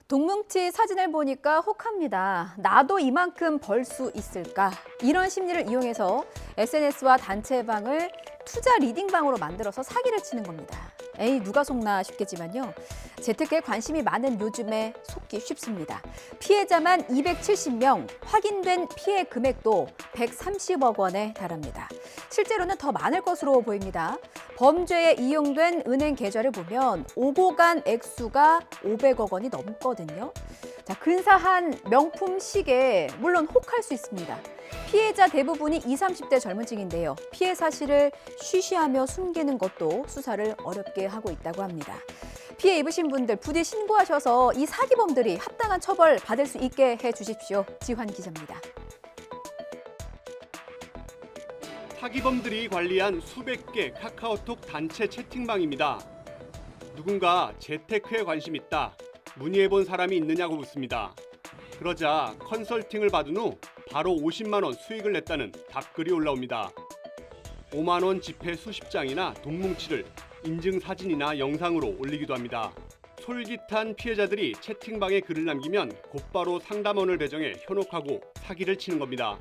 동뭉치 사진을 보니까 혹합니다. 나도 이만큼 벌 수 있을까? 이런 심리를 이용해서 SNS와 단체방을 투자 리딩방으로 만들어서 사기를 치는 겁니다. 에이, 누가 속나 싶겠지만요. 재테크에 관심이 많은 요즘에 속기 쉽습니다. 피해자만 270명, 확인된 피해 금액도 130억 원에 달합니다. 실제로는 더 많을 것으로 보입니다. 범죄에 이용된 은행 계좌를 보면 오고 간 액수가 500억 원이 넘거든요. 자, 근사한 명품 시계, 물론 혹할 수 있습니다. 피해자 대부분이 20, 30대 젊은 층인데요. 피해 사실을 쉬쉬하며 숨기는 것도 수사를 어렵게 하고 있다고 합니다. 피해 입으신 분들 부디 신고하셔서 이 사기범들이 합당한 처벌 받을 수 있게 해주십시오. 지환 기자입니다. 사기범들이 관리한 수백 개 카카오톡 단체 채팅방입니다. 누군가 재테크에 관심 있다, 문의해본 사람이 있느냐고 묻습니다. 그러자 컨설팅을 받은 후 바로 50만 원 수익을 냈다는 답글이 올라옵니다. 5만 원 지폐 수십 장이나 동뭉치를 인증 사진이나 영상으로 올리기도 합니다. 솔깃한 피해자들이 채팅방에 글을 남기면 곧바로 상담원을 배정해 현혹하고 사기를 치는 겁니다.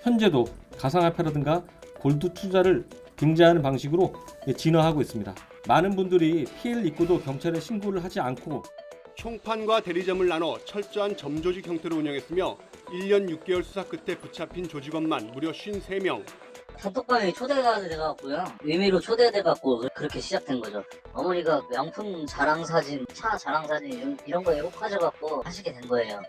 현재도 가상화폐라든가 골드 투자를 빙자하는 방식으로 진화하고 있습니다. 많은 분들이 피해를 입고도 경찰에 신고를 하지 않고 총판과 대리점을 나눠 철저한 점조직 형태로 운영했으며 1년 6개월 수사 끝에 붙잡힌 조직원만 무려 53명. 단톡방에 초대가 돼갖고요. 의미로 초대돼갖고 그렇게 시작된 거죠. 어머니가 명품 자랑 사진, 차 자랑 사진 이런 거에 혹하셔갖고 하시게 된 거예요.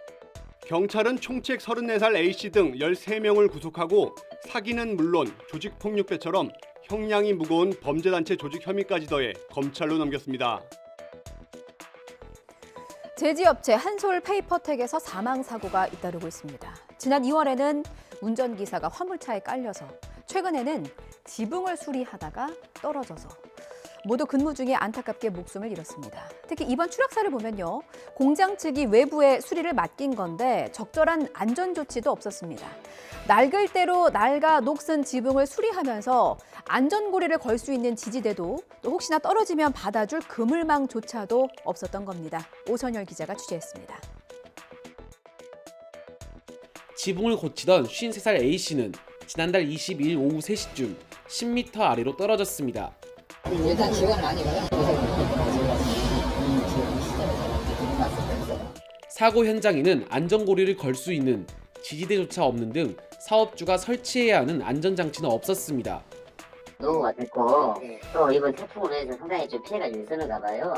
경찰은 총책 34살 A씨 등 13명을 구속하고 사기는 물론 조직폭력배처럼 형량이 무거운 범죄단체 조직 혐의까지 더해 검찰로 넘겼습니다. 제지업체 한솔페이퍼텍에서 사망사고가 잇따르고 있습니다. 지난 2월에는 운전기사가 화물차에 깔려서, 최근에는 지붕을 수리하다가 떨어져서 모두 근무 중에 안타깝게 목숨을 잃었습니다. 특히 이번 추락사를 보면요. 공장 측이 외부에 수리를 맡긴 건데 적절한 안전조치도 없었습니다. 낡을 대로 낡아 녹슨 지붕을 수리하면서 안전고리를 걸 수 있는 지지대도 또 혹시나 떨어지면 받아줄 그물망조차도 없었던 겁니다. 오선열 기자가 취재했습니다. 지붕을 고치던 53살 A씨는 지난달 22일 오후 3시쯤 10m 아래로 떨어졌습니다. 일단 지원은 아니고요. 사고 현장에는 안전고리를 걸 수 있는 지지대조차 없는 등 사업주가 설치해야 하는 안전장치는 없었습니다. 노후가 됐고 또 이번 태풍으로 해서 상당히 좀 피해가 좀 있었는가 봐요.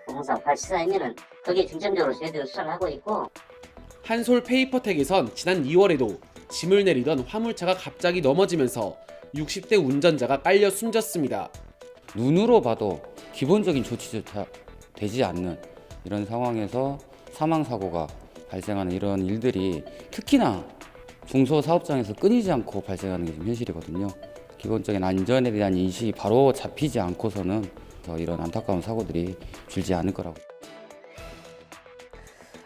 항상 발치사이면은 거기에 중점적으로 저희들이 수사를 하고 있고. 한솔 페이퍼텍에선 지난 2월에도 짐을 내리던 화물차가 갑자기 넘어지면서 60대 운전자가 깔려 숨졌습니다. 눈으로 봐도 기본적인 조치조차 되지 않는 이런 상황에서 사망사고가 발생하는 이런 일들이 특히나 중소사업장에서 끊이지 않고 발생하는 게 지금 현실이거든요. 기본적인 안전에 대한 인식이 바로 잡히지 않고서는 더 이런 안타까운 사고들이 줄지 않을 거라고.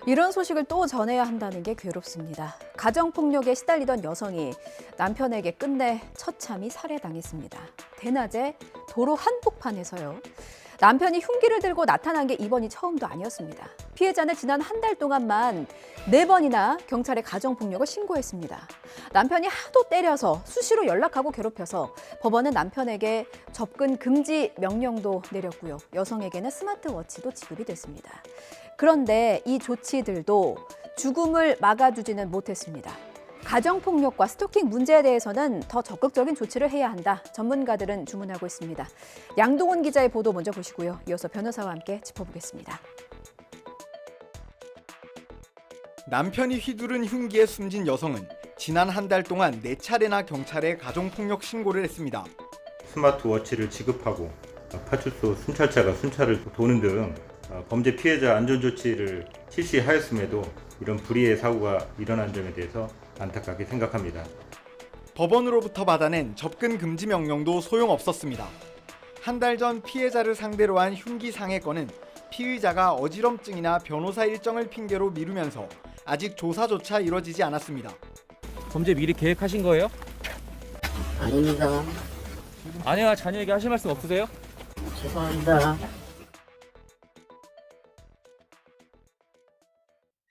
이런 소식을 또 전해야 한다는 게 괴롭습니다. 가정폭력에 시달리던 여성이 남편에게 끝내 처참히 살해당했습니다. 대낮에 도로 한복판에서요. 남편이 흉기를 들고 나타난 게 이번이 처음도 아니었습니다. 피해자는 지난 한 달 동안만 4번이나 경찰에 가정폭력을 신고했습니다. 남편이 하도 때려서 수시로 연락하고 괴롭혀서 법원은 남편에게 접근 금지 명령도 내렸고요. 여성에게는 스마트워치도 지급이 됐습니다. 그런데 이 조치들도 죽음을 막아주지는 못했습니다. 가정폭력과 스토킹 문제에 대해서는 더 적극적인 조치를 해야 한다. 전문가들은 주문하고 있습니다. 양동훈 기자의 보도 먼저 보시고요. 이어서 변호사와 함께 짚어보겠습니다. 남편이 휘두른 흉기에 숨진 여성은 지난 한 달 동안 4차례나 경찰에 가정폭력 신고를 했습니다. 스마트워치를 지급하고 파출소 순찰차가 순찰을 도는 등 범죄 피해자 안전조치를 실시하였음에도 이런 불의의 사고가 일어난 점에 대해서 안타깝게 생각합니다. 법원으로부터 받아낸 접근 금지 명령도 소용없었습니다. 한 달 전 피해자를 상대로 한 흉기 상해 건은 피의자가 어지럼증이나 변호사 일정을 핑계로 미루면서 아직 조사조차 이뤄지지 않았습니다. 범죄 미리 계획하신 거예요? 아닙니다. 아내와 자녀에게 하실 말씀 없으세요? 죄송합니다.